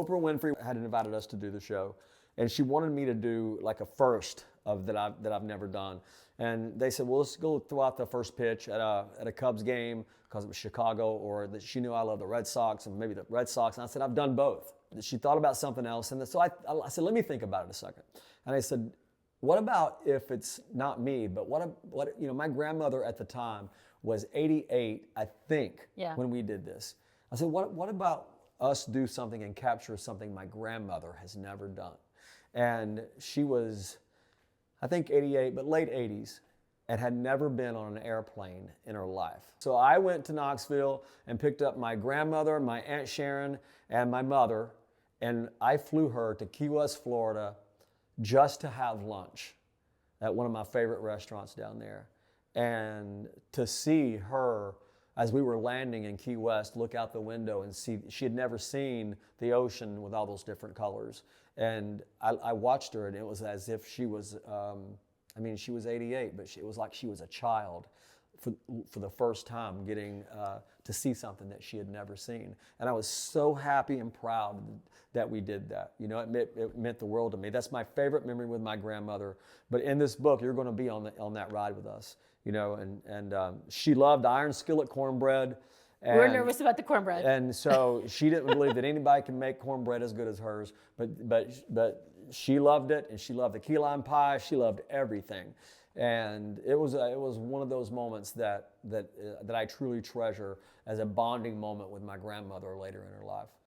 Oprah Winfrey had invited us to do the show, and she wanted me to do like a first of that I've never done. And they said, well, let's go throw out the first pitch at a Cubs game because it was Chicago, or that she knew I love the Red Sox and maybe the Red Sox. And I said, I've done both. She thought about something else, and so I said, let me think about it a second. And I said, what about if it's not me, but what my grandmother at the time was 88, I think, when we did this. I said, what about us do something and capture something my grandmother has never done? And she was, I think 88, but late 80s, and had never been on an airplane in her life. So I went to Knoxville and picked up my grandmother, my Aunt Sharon, and my mother, and I flew her to Key West, Florida, just to have lunch at one of my favorite restaurants down there. And to see her, as we were landing in Key West, look out the window and see, she had never seen the ocean with all those different colors. And I watched her, and it was as if she was, she was 88, but it was like she was a child for the first time getting to see something that she had never seen. And I was so happy and proud that we did that. You know, it meant the world to me. That's my favorite memory with my grandmother. But in this book, you're going to be on that ride with us. You know, and she loved iron skillet cornbread. And, we're nervous about the cornbread. And so she didn't believe that anybody can make cornbread as good as hers. But she loved it, and she loved the key lime pie. She loved everything. And it was one of those moments that I truly treasure as a bonding moment with my grandmother later in her life.